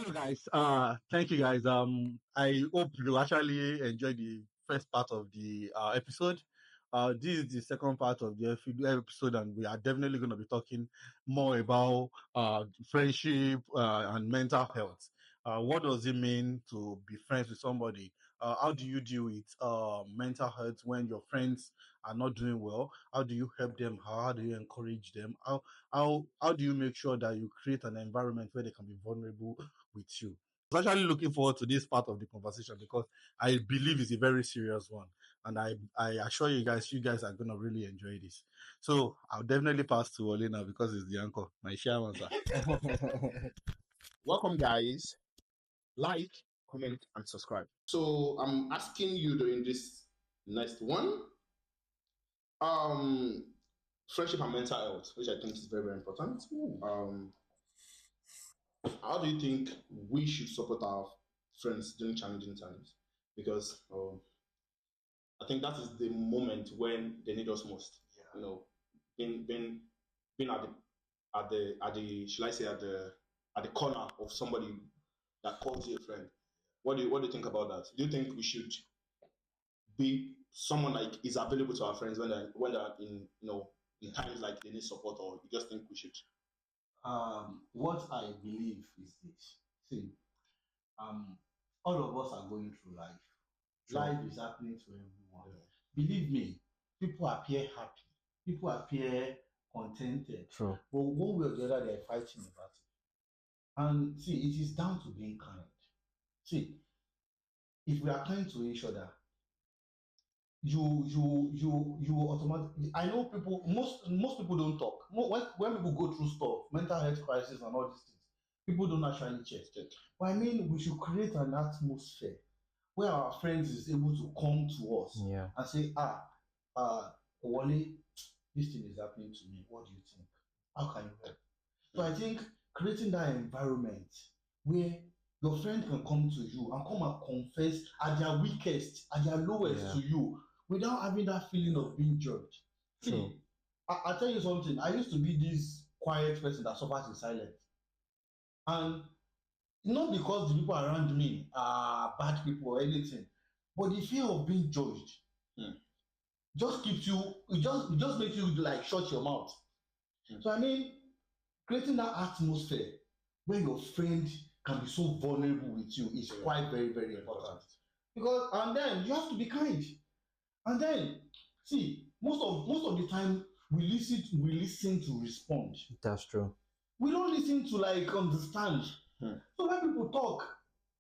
Hello, guys. Thank you, guys. I hope you actually enjoyed the first part of the episode. This is the second part of the episode, and we are definitely going to be talking more about friendship and mental health. What does it mean to be friends with somebody? How do you deal with mental health when your friends are not doing well? How do you help them? How do you encourage them? How do you make sure that you create an environment where they can be vulnerable with you? I was actually looking forward to this part of the conversation because I believe it's a very serious one, and I assure you guys are gonna really enjoy this. So I'll definitely pass to Ole now because it's the uncle, my chairman, sir. Welcome, guys. Like, comment, and subscribe. So I'm asking you during this next one, friendship and mental health, which I think is very, very important. How do you think we should support our friends during challenging times? Because I think that is the moment when they need us most. Yeah. You know, being at the should I say at the corner of somebody that calls you a friend. What do you think about that? Do you think we should be someone like is available to our friends when they're in in times like they need support, or you just think we should? What I believe is this. See, all of us are going through life. Sure. Life is happening to everyone. Yeah. Believe me, people appear happy. People appear contented. True. But one way or the other, they're fighting about it. And see, it is down to being kind. See, if we are kind to each other, you automatically. I know people. Most people don't talk. When people go through stuff, mental health crisis and all these things, people don't actually check. But I mean, we should create an atmosphere where our friends is able to come to us and say, Wale, this thing is happening to me. What do you think? How can you help? So I think creating that environment where your friend can come to you and come and confess at their weakest, at their lowest to you, without having that feeling of being judged. See, I'll tell you something. I used to be this quiet person that suffers in silence. And not because the people around me are bad people or anything, but the fear of being judged just keeps you, it just makes you like shut your mouth. So I mean, creating that atmosphere where your friend can be so vulnerable with you is quite very, very important. Because and then you have to be kind. And then see, most of the time we listen to respond. That's true. We don't listen to like understand. So when people talk,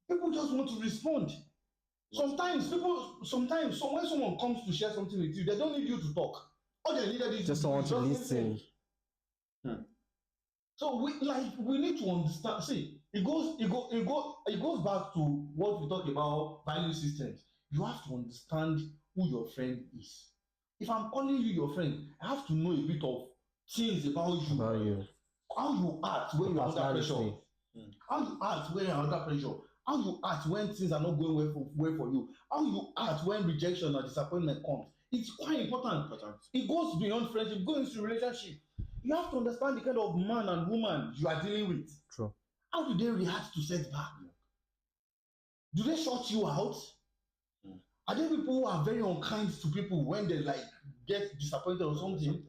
people just want to respond. Sometimes when someone comes to share something with you, they don't need you to talk. All they needed is just want to listen. So we need to understand. See, it goes back to what we talk about value systems. You have to understand who your friend is. If I'm calling you your friend, I have to know a bit of things about you. How you act when you're under pressure. How you act when you're under pressure. How you act when things are not going well for you. How you act when rejection or disappointment comes. It's quite important. It goes beyond friendship, it goes into relationship. You have to understand the kind of man and woman you are dealing with. True. How do they react to setback? Do they shut you out? Are there people who are very unkind to people when they like get disappointed or something?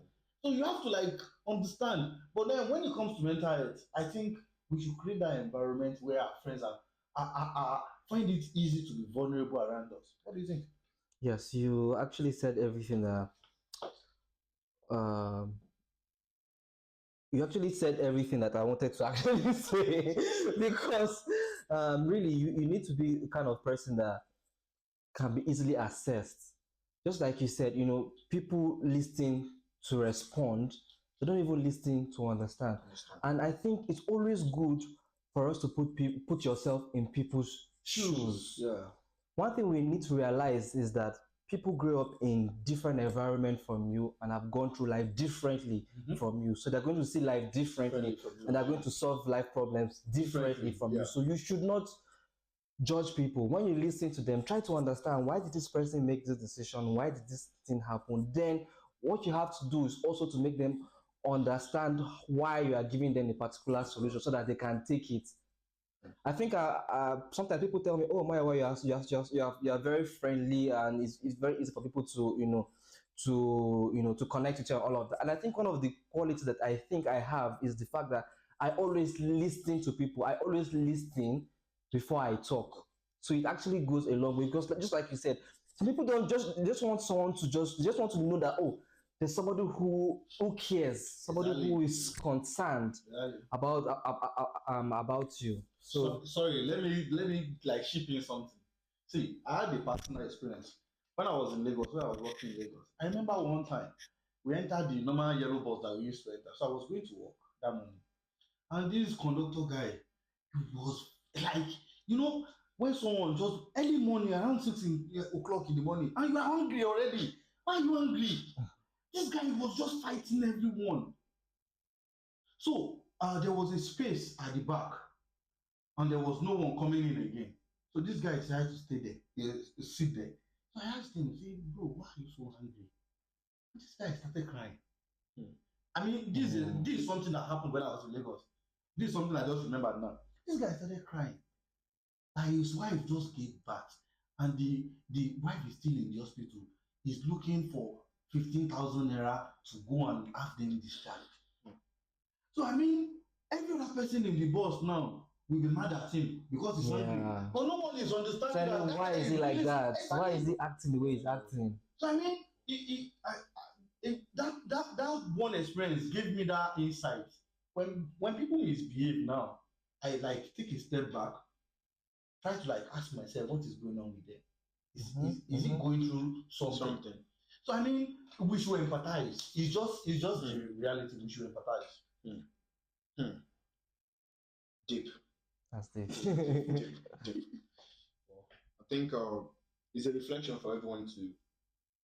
So you have to like understand. But then when it comes to mental health, I think we should create that environment where our friends are find it easy to be vulnerable around us. What do you think? Yes, you actually said everything you actually said everything that I wanted to actually say because really you need to be the kind of person that can be easily assessed. Just like you said, people listen to respond, they don't even listen to understand. And I think it's always good for us to put yourself in people's shoes. Yeah. One thing we need to realize is that people grow up in different environment from you and have gone through life differently from you. So they're going to see life differently and they're going to solve life problems differently from you. So you should not judge people. When you listen to them, try to understand, why did this person make this decision? Why did this thing happen? Then what you have to do is also to make them understand why you are giving them a particular solution so that they can take it. I think sometimes people tell me, "Oh, my, you are very friendly, and it's very easy for people to to connect with you and all of that." And I think one of the qualities that I think I have is the fact that I always listen to people. I always listen before I talk. So it actually goes a long way because, just like you said, some people don't just want someone to just want to know that, oh, there's somebody who cares, somebody who is concerned about you. So sorry, let me like ship in something. See, I had a personal experience when I was in Lagos, when I was working in Lagos. I remember one time we entered the normal yellow bus that we used to enter. So I was going to work that morning, and this conductor guy, he was like, when someone just early morning around 6 o'clock in the morning, and you are hungry already. Why are you hungry? This guy was just fighting everyone. So there was a space at the back, and there was no one coming in again. So this guy decided to stay there, sit there. So I asked him, say, bro, why are you so angry? This guy started crying. I mean, this is something that happened when I was in Lagos. This is something I just remembered now. This guy started crying. And his wife just gave birth, and the wife is still in the hospital. He's looking for 15,000 naira to go and have them discharged. So I mean, every other person in the bus now will be mad at him because he's angry. But no one is understanding that. Why is he like that? Why is he acting the way he's acting? So I mean, that one experience gave me that insight. When people misbehave now, I like take a step back, try to like ask myself what is going on with them. Is it going through something? So I mean, we should empathize. It's just the reality. We should empathize. Deep. That's deep. Deep. Well, I think it's a reflection for everyone to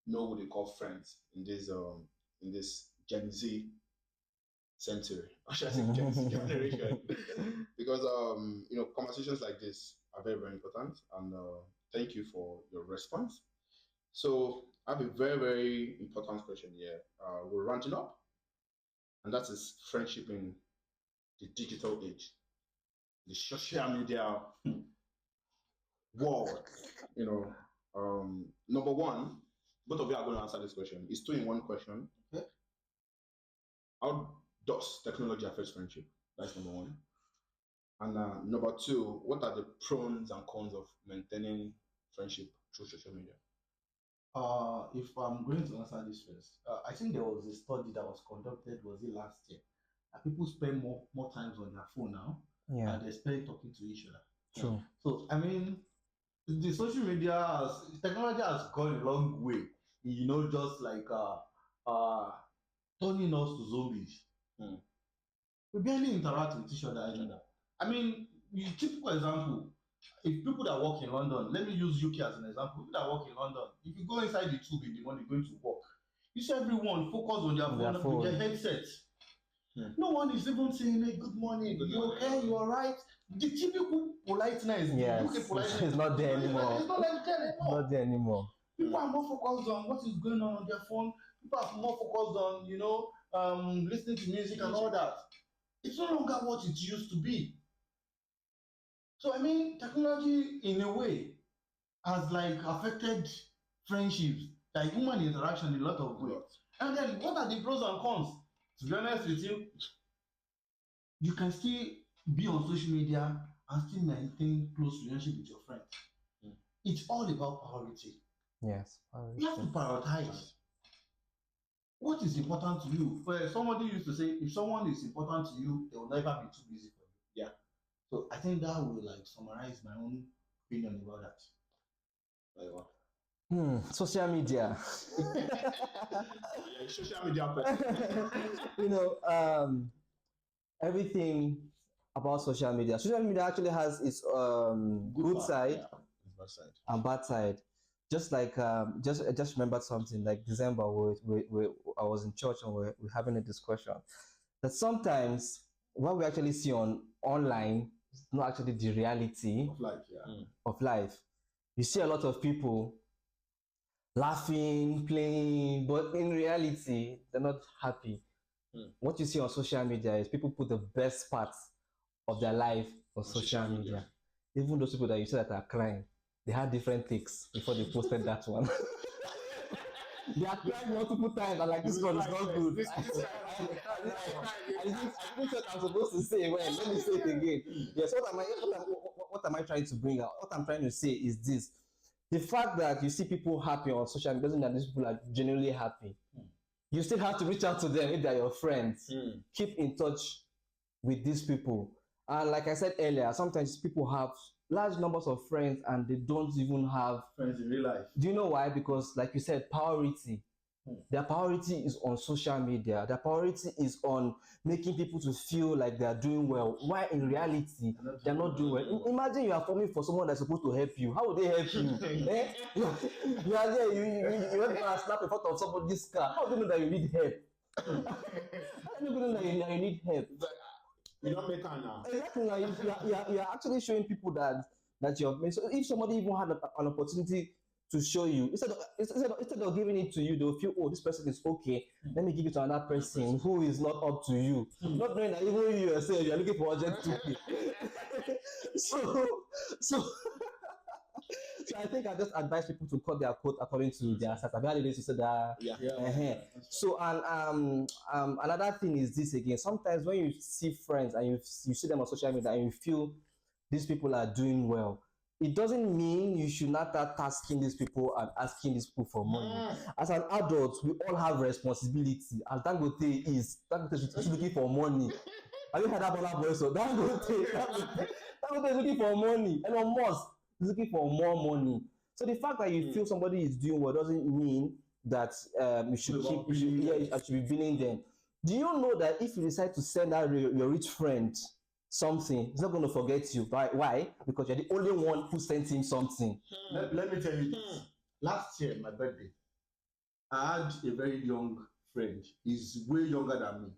know who they call friends in this Gen Z century. Or should I say Gen Z generation? Because conversations like this are very, very important, and thank you for your response. So I have a very, very important question here. We're rounding up, and that is friendship in the digital age, the social media world. Number one, both of you are going to answer this question. It's 2-in-1 question. Okay. How does technology affect friendship? That's number one. And number two, what are the pros and cons of maintaining friendship through social media? If I'm going to answer this first, I think there was a study that was conducted, was it last year? People spend more times on their phone now, and they spend talking to each other. True. So I mean, the social media technology has gone a long way. Just like turning us to zombies. We barely interact with each other. I mean, typical example. If people that work in London, let me use UK as an example. People that work in London, if you go inside the tube in the morning going to work, you see everyone focused on their phone with their headsets. No one is even saying, "Hey, good morning. You okay? You alright?" The typical politeness, UK politeness, is not there anymore. It's not like that anymore. Not there anymore. People are more focused on what is going on their phone. People are more focused on, listening to music and all that. It's no longer what it used to be. So I mean, technology in a way has like affected friendships, like human interaction in a lot of ways. And then what are the pros and cons? To be honest with you, you can still be on social media and still maintain close relationship with your friends. It's all about priority. Yes. You have to prioritize. What is important to you? Well, somebody used to say, if someone is important to you, they will never be too busy for you. Yeah. So I think that will like summarize my own opinion about that. Very well. Social media. Social media. Everything about social media. Social media actually has its good side and bad side. Just like I just remembered something like December, I was in church and we're having a discussion that sometimes what we actually see online is not actually the reality of life. You see a lot of people laughing, playing, but in reality, they're not happy. What you see on social media is people put the best parts of their life on social media. Even those people that you say that are crying, they had different takes before they posted that one. They are crying multiple times and like this one is not good. I didn't say what I'm supposed to say. Well, let me say it again. Yes, what am I trying to bring out? What I'm trying to say is this. The fact that you see people happy on social media doesn't mean that these people are genuinely happy. You still have to reach out to them if they're your friends. Keep in touch with these people. And like I said earlier, sometimes people have large numbers of friends and they don't even have friends in real life. Do you know why? Because like you said, priority. Their priority is on social media. Their priority is on making people to feel like they are doing well. Why in reality they're not doing well. Imagine you are forming for someone that's supposed to help you. How would they help you? You are there. You want to snap in front of somebody's car. How do you know that you need help? How do you know that you need help? You don't make her now. Exactly. You're actually showing people that you're. So if somebody even had an opportunity to show you, instead of giving it to you, they'll feel, oh, this person is okay. Let me give it to another person who is not up to you. Not knowing that even you yourself, you're looking for urgent 2K. So I think I just advise people to cut their coat according to their size. I've had to say that. Yeah. So and another thing is this again. Sometimes when you see friends and you see them on social media and you feel these people are doing well, it doesn't mean you should not start tasking these people and asking these people for money. As an adult, we all have responsibility. As Dangote is looking for money. Have you heard that voice? So Dangote is looking for money. Elon Musk is looking for more money. So the fact that you feel somebody is doing well doesn't mean that you should be billing them. Do you know that if you decide to send out your rich friend something, he's not going to forget you. Why? Because you're the only one who sent him something. Let me tell you this. Last year, my birthday, I had a very young friend. He's way younger than me.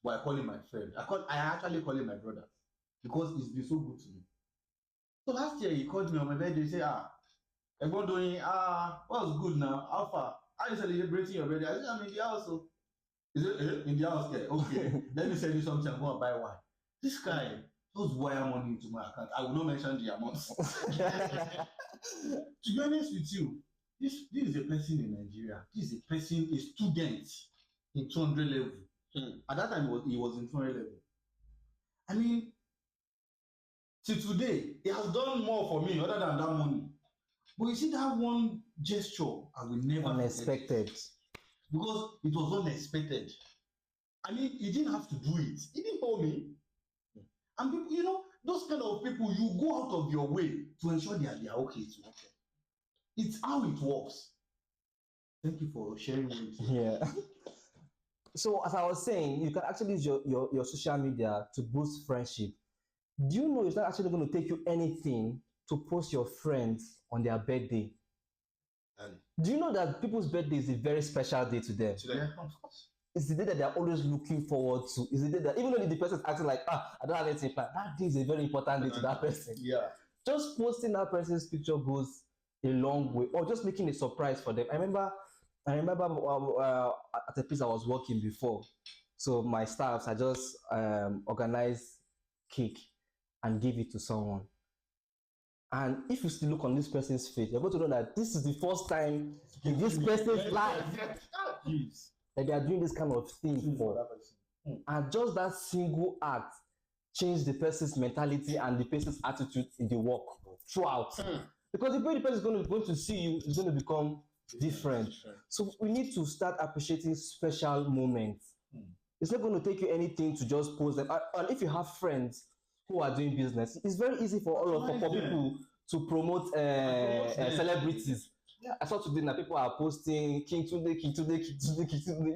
But I call him my friend. I actually call him my brother because he's been so good to me. So last year he called me on my birthday. He said, everyone doing what's good now? How far? How are you celebrating your birthday? I said, I'm in the house. So he said, in the house, okay. Let me send you something and go and buy wine. This guy just wire money into my account. I will not mention the amount. To be honest with you, this is a person in Nigeria. This is a student in 200 level. At that time he was in 200 level. I mean, till today, he has done more for me other than that money. But you see that one gesture, I will never unexpected. Because it was unexpected. I mean, he didn't have to do it. He didn't tell me. And people, those kind of people, you go out of your way to ensure they are okay too. It's how it works. Thank you for sharing with me. Yeah. So as I was saying, you can actually use your social media to boost friendship. Do you know it's not actually going to take you anything to post your friends on their birthday? Do you know that people's birthday is a very special day to them? Yeah, of course. It's the day that they're always looking forward to. It's the day that even though the person is acting like, I don't have anything planned, that day is a very important day to that person. Yeah. Just posting that person's picture goes a long way, or just making a surprise for them. I remember at a place I was working before. So my staffs, I just organized cake and give it to someone. And if you still look on this person's face, you're going to know that this is the first time in this person's life that they are doing this kind of thing for that person. And just that single act changed the person's mentality and the person's attitude in the work throughout. Because the way the person is going to see you is going to become different. So we need to start appreciating special moments. It's not going to take you anything to just post them. And if you have friends who are doing business, it's very easy for people to promote celebrities. Yeah. I saw today that people are posting King Tunde.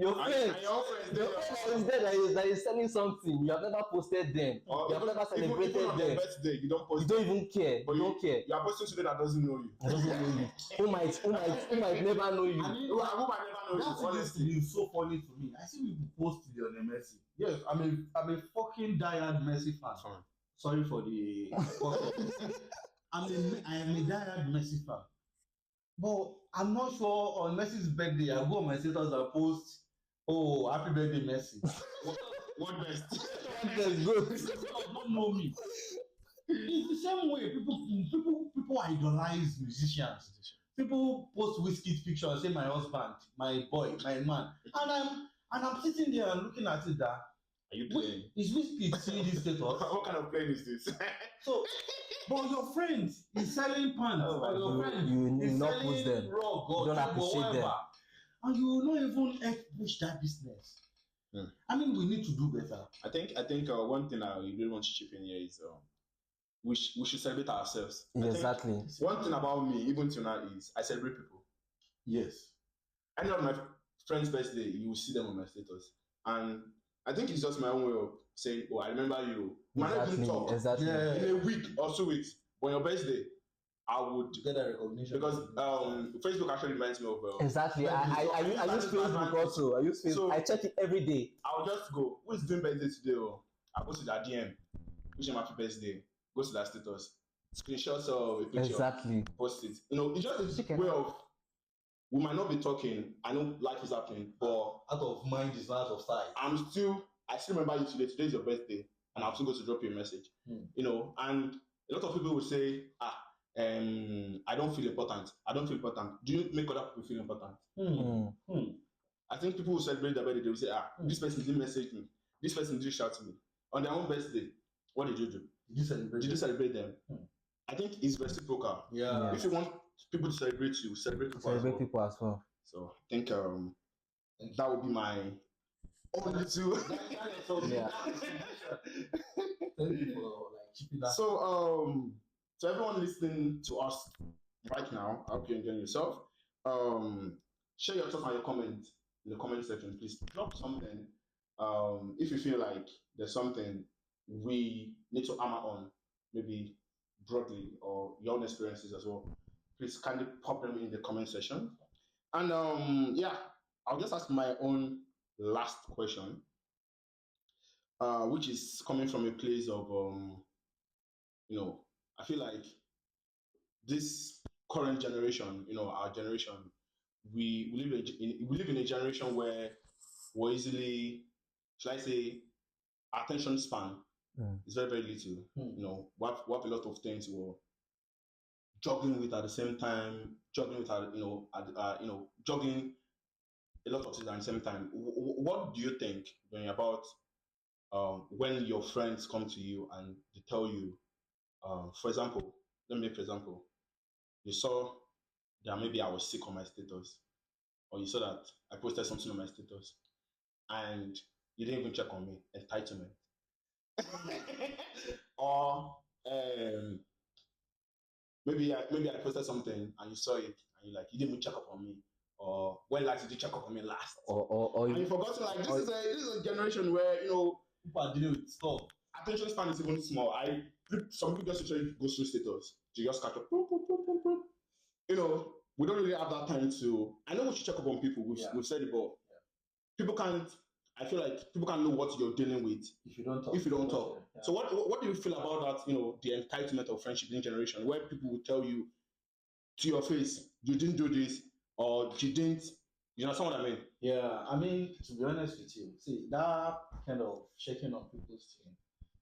Your friend is there that is selling something. You have never posted them. You have never celebrated even on them. your birthday, you don't post. You don't even care. But you don't care. You are posting today that doesn't know you. Who might never know you. Who might never know you. Honestly, it's so funny to me. I see people post Lionel Messi. Yes, I'm a fucking diehard Messi fan. Sorry for the. I am a diehard Messi fan. But I'm not sure on Messi's birthday, I go on my status and post, oh, happy birthday, Messi. What best? Let's go. Don't know me. It's the same way people idolize musicians. People post whiskey pictures and say my husband, my boy, my man, and I'm sitting there and looking at it that Are you playing? is whiskey seeing this status? What kind of plane is this? So, but your friend is selling pants, or your friend you is not push selling them. rug or Don't table or appreciate them. whatever, and you will not even help push that business. I mean, we need to do better. I think one thing I really want to chip in here is we should celebrate ourselves. I think Exactly. one thing about me, even till now, is I celebrate people. Yes. Any of my friends' birthday, you will see them on my status, and I think it's just my own way of saying, "Oh, I remember you." We might not even talk Exactly. Yeah. in a week or 2 weeks, but on your birthday, I would To get that recognition. because Facebook actually reminds me of Exactly. I use Facebook also. I use Facebook. So- I check it every day. I'll just go, who is doing birthday today? Oh, I go to that DM, wish him happy birthday, go to that status, screenshots of a picture, Exactly. post it. You know, it's just a Chicken. way of, we might not be talking, I know life is happening, but out of mind is not out of sight. I still remember you today. Today is your birthday, and I'm still going to drop you a message. You know, and a lot of people will say, I don't feel important. I don't feel important. Do you make other people feel important? I think people will celebrate their birthday. They will say, this person didn't message me. This person didn't shout to me. On their own birthday, what did you do? Did you celebrate them? I think it's reciprocal. Yeah. If you want people to celebrate you, celebrate people as well. Celebrate people as well. So I think that would be my only two. Yeah. Thank you for like keeping that. So to everyone listening to us right now, I hope you're enjoying yourself. Share your thoughts and your comments in the comment section. Please drop something. If you feel like there's something we need to hammer on, maybe broadly, or your own experiences as well, please kindly pop them in the comment section. And I'll just ask my own last question, which is coming from a place of I feel like this current generation, our generation, we live in a generation where we're easily, should I say, attention span is very, very little. We have a lot of things we're juggling with at the same time, juggling a lot of things at the same time. What do you think about when your friends come to you and they tell you, for example, let me make an example. You saw that maybe I was sick on my status, or you saw that I posted something on my status, and you didn't even check on me. Entitlement. Or maybe I posted something and you saw it and you're like, you didn't even check up on me. Or when last did you check up on me last? Or and you forgot to like, this is a generation where people are dealing with stuff. Attention span is even small. Some people just usually go through status to just catch up. We don't really have that time to. I know we should check up on people. We've said it, but people can't. I feel like people can't know what you're dealing with if you don't talk. Yeah. So what do you feel about that? The entitlement of friendship in generation, where people will tell you to your face, you didn't do this, or you didn't. You understand what I mean? Yeah, I mean, to be honest with you, see, that kind of checking on people's thing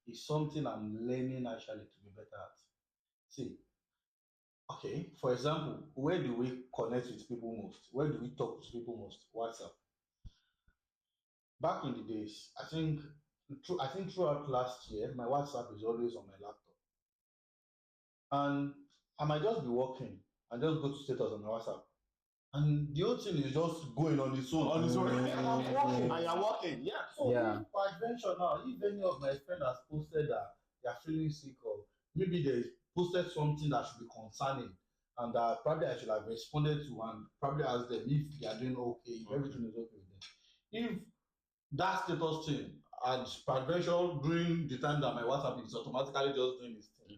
is something I'm learning actually to be better at. See, okay, for example, where do we connect with people most? Where do we talk to people most? WhatsApp. Back in the days, I think throughout last year, my WhatsApp is always on my laptop. And I might just be working and just go to status on my WhatsApp. And the whole thing is just going on its own. And you're working. Yeah. So if I venture now, if any of my friends has posted that they are feeling sick, or maybe they posted something that should be concerning, and probably I should have responded to and probably asked them if they are doing okay, if everything is okay with them. If that status thing and peradventure during the time that my WhatsApp is automatically just doing this thing,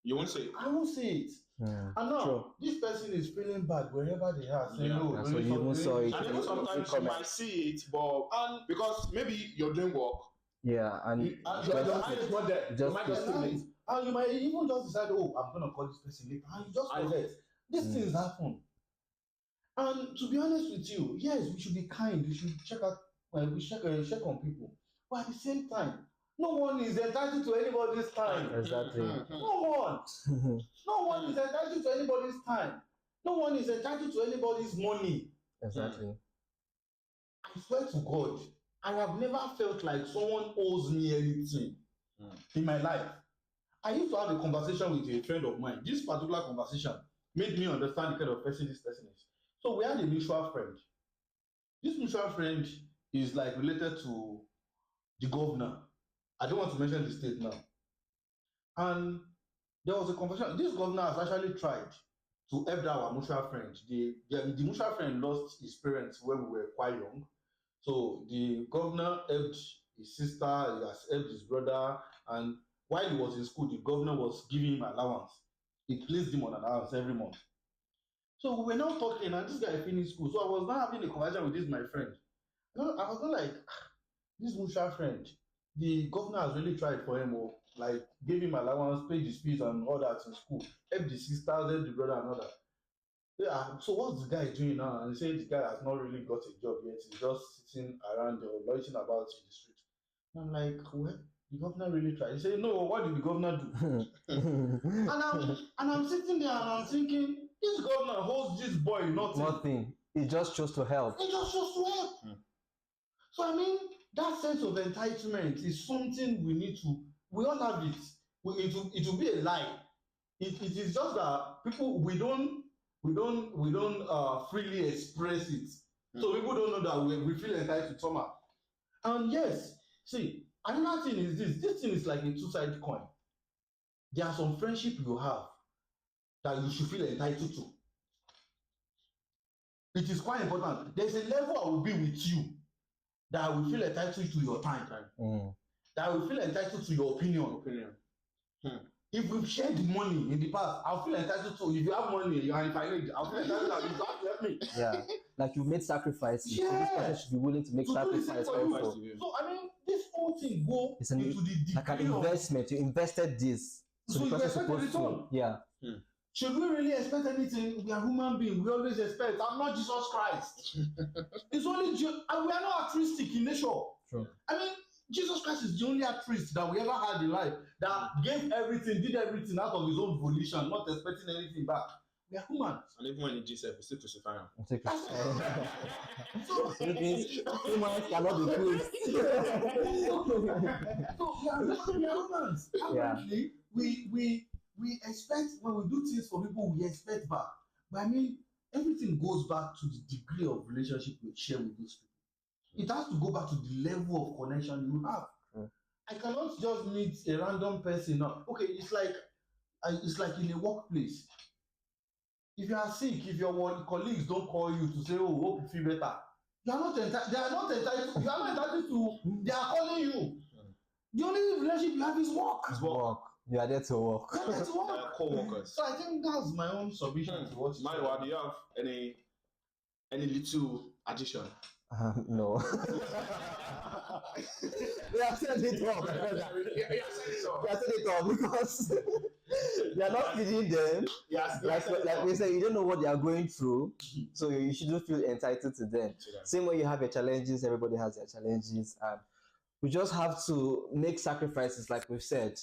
you won't say it. I won't say it. Yeah, and now true. This person is feeling bad wherever they are, saying, Yeah. So you even saw it. And even sometimes you might see it, but because maybe you're doing work. Yeah, and your mind is not there. just might just feel it. And you might even just decide, oh, I'm gonna call this person later, and you just forget. These things happen. And to be honest with you, yes, we should be kind. We should check out. We check on people. But at the same time, no one is entitled to anybody's time. Exactly. No one. No one is entitled to anybody's time. No one is entitled to anybody's money. Exactly. I swear to God, I have never felt like someone owes me anything in my life. I used to have a conversation with a friend of mine. This particular conversation made me understand the kind of person this person is. So we had a mutual friend. This mutual friend is like related to the governor. I don't want to mention the state now. And there was a conversation. This governor has actually tried to help our mutual friend. The mutual friend lost his parents when we were quite young. So the governor helped his sister, he has helped his brother, and while he was in school, the governor was giving him allowance. He placed him on allowance every month. So we were now talking, and this guy finished school. So I was now having a conversation with this my friend. I was not like, this mutual friend, the governor has really tried for him, or like gave him allowance, paid his fees and all that in school, helped the sisters, helped the brother and all that. Yeah, so what's the guy doing now? And he said the guy has not really got a job yet. He's just sitting around loitering about in the street. And I'm like, well, the governor really tried. He said, no, what did the governor do? and I'm sitting there and I'm thinking, this governor holds this boy nothing. Nothing. He just chose to help. He just chose to help. So I mean, that sense of entitlement is something we all have it. It will be a lie. It is just that people, we don't freely express it. So people don't know that we feel entitled somehow. And yes, see, another thing is this thing is like a two-sided coin. There are some friendship you have that you should feel entitled to. It is quite important. There's a level I will be with you that I will feel entitled to your time. That I will feel entitled to your opinion. If we've shared money in the past, I'll feel entitled to. If you have money and if I need, I'll feel entitled that you have to help me. Yeah, like you made sacrifices. Yeah. So this person should be willing to make sacrifices also. So I mean, this whole thing go into the degree like an investment. You invested this, so the person is supposed to. Yeah. Should we really expect anything? We are human beings. We always expect. I'm not Jesus Christ. It's only and we are not altruistic in nature. True. I mean, Jesus Christ is the only altruist that we ever had in life that gave everything, did everything out of his own volition, not expecting anything back. We are humans. And even when he did we still crucify him. So it means humans cannot be praised. So we are humans. Apparently, we expect when we do things for people, we expect back. But I mean, everything goes back to the degree of relationship we share with those people. It has to go back to the level of connection you have. I cannot just meet a random person now. Okay, it's like in a workplace. If you are sick, if your colleagues don't call you to say, "Oh, hope you feel better," they are not entitled. You are not entitled to. They are calling you. The only relationship you have is work. It's work. You are there to work. You are there to work. Co-workers. So I think that's my own submission to what you said. Maiwa, do you have any little addition? No. We have said it all. We have said it all because they are not feeding them. Yes, like we said, you don't know what they are going through, so you shouldn't feel entitled to them. Same way you have your challenges, everybody has their challenges, and we just have to make sacrifices, like we've said.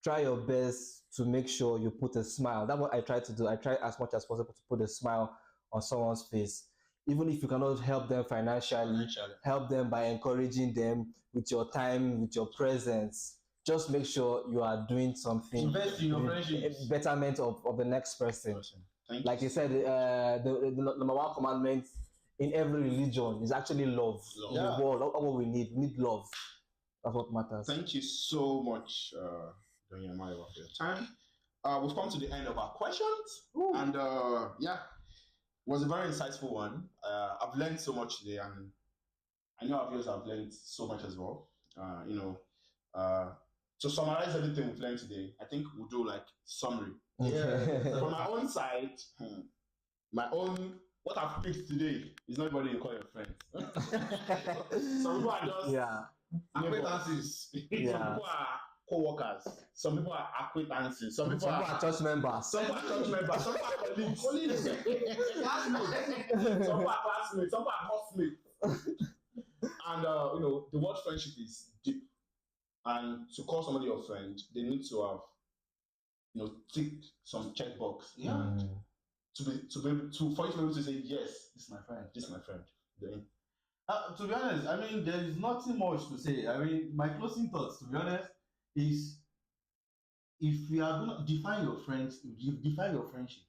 Try your best to make sure you put a smile. That's what I try to do. I try as much as possible to put a smile on someone's face. Even if you cannot help them financially, help them by encouraging them with your time, with your presence. Just make sure you are doing something. Invest in your friendship. Betterment of the next person. Like you said, the number one commandment in every religion is actually love. In the world, all what we need love. That's what matters. Thank you so much, Donya Maiwa, for your time. We've come to the end of our questions. And it was a very insightful one. I've learned so much today, and I know our viewers have learned so much as well. To summarize everything we've learned today, I think we'll do like summary. From my own side, what I've picked today is not everybody you call your friends. Some people are just acquaintances. Some people are co-workers. Some people are acquaintances. Some people are church members. Some are church members. Some are colleagues. Classmates. Some are classmates. Some are classmates. And the word friendship is deep. And to call somebody your friend, they need to have, tick some checkbox. Yeah. For you to be able to say, yes, This is my friend. this is my friend. Then, To be honest, I mean, there is nothing much to say. I mean, my closing thoughts, to be honest, is if we are going to define your friends, define your friendships,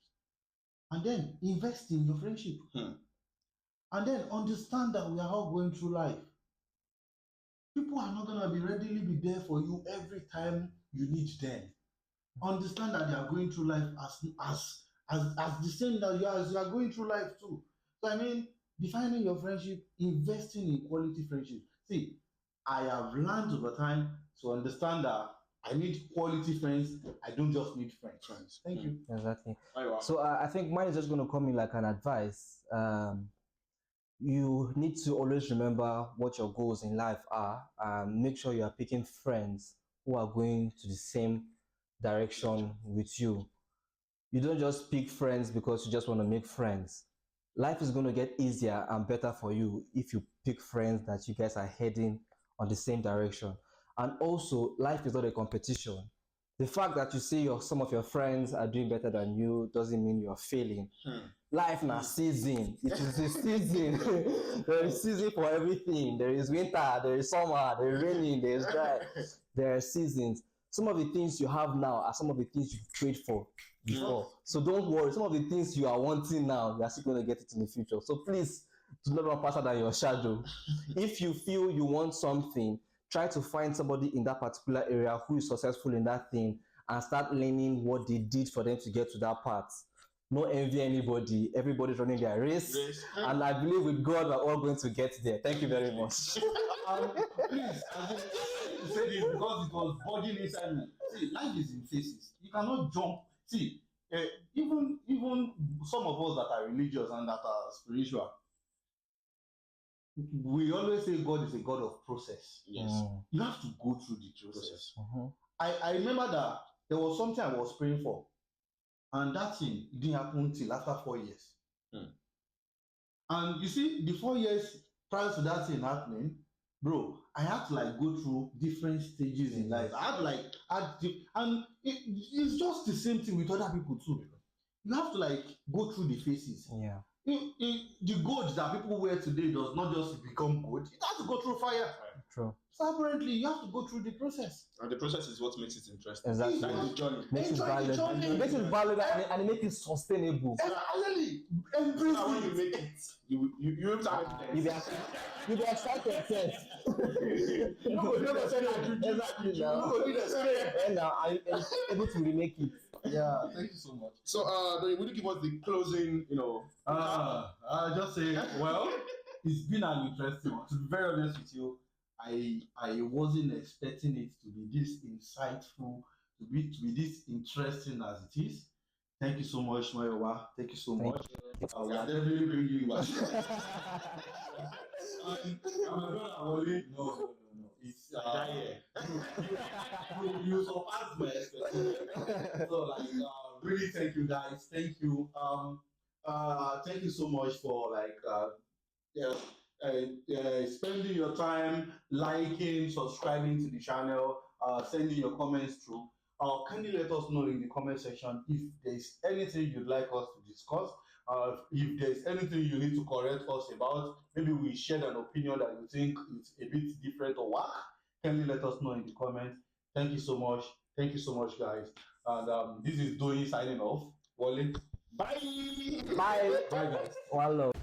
and then invest in your friendship. And then understand that we are all going through life. People are not going to be readily be there for you every time you need them. Understand that they are going through life as the same that you are going through life too. So I mean, defining your friendship, investing in quality friendship. See, I have learned over time to understand that I need quality friends. I don't just need friends. Thank you. Exactly. So I think mine is just going to come in like an advice. You need to always remember what your goals in life are, and make sure you are picking friends who are going to the same direction with you. You don't just pick friends because you just want to make friends. Life is going to get easier and better for you if you pick friends that you guys are heading on the same direction. And also, life is not a competition. The fact that you see some of your friends are doing better than you doesn't mean you're failing. Life na season. It is a season. There is season for everything. There is winter, there is summer, there is raining, there is dry. There are seasons. Some of the things you have now are some of the things you prayed for before. So don't worry. Some of the things you are wanting now, you are still going to get it in the future. So please do not run faster than your shadow. If you feel you want something, try to find somebody in that particular area who is successful in that thing and start learning what they did for them to get to that part. No envy anybody. Everybody's running their race. And I believe with God, we're all going to get there. Thank you very much. Please, I think to say this because it was bugging inside me. See, life is in phases. You cannot jump. See, even some of us that are religious and that are spiritual, we always say God is a God of process. Yes. You have to go through the process. I remember that there was something I was praying for, and that thing didn't happen till after 4 years. And you see, the 4 years prior to that thing happening, bro, I had to like go through different stages in life. And it's just the same thing with other people too. You have to like go through the phases. Yeah. The gold that people wear today does not just become gold. It has to go through fire. True. So apparently, you have to go through the process. And the process is what makes it interesting. Exactly. Like the journey. Makes it valid. It makes it valid and it makes it sustainable. Exactly. Embrace Now when you make it, you have to have You be excited first. Exactly. Now I'm able to remake it. Yeah, thank you so much. So, will you give us the closing, I'll just say, well, it's been an interesting one. To be very honest with you, I wasn't expecting it to be this insightful, to be this interesting as it is. Thank you so much, Mayowa. Thank you so much. We are definitely bringing you back. No. It's you surpassed my expectations. So really thank you guys. Thank you. Thank you so much for spending your time liking, subscribing to the channel, sending your comments through. Kindly let us know in the comment section if there's anything you'd like us to discuss. If there's anything you need to correct us about, maybe we shared an opinion that you think is a bit different or what, kindly let us know in the comments. Thank you so much. Thank you so much, guys. And this is Doing signing off. Wally. Bye. Bye. Bye, guys. One love.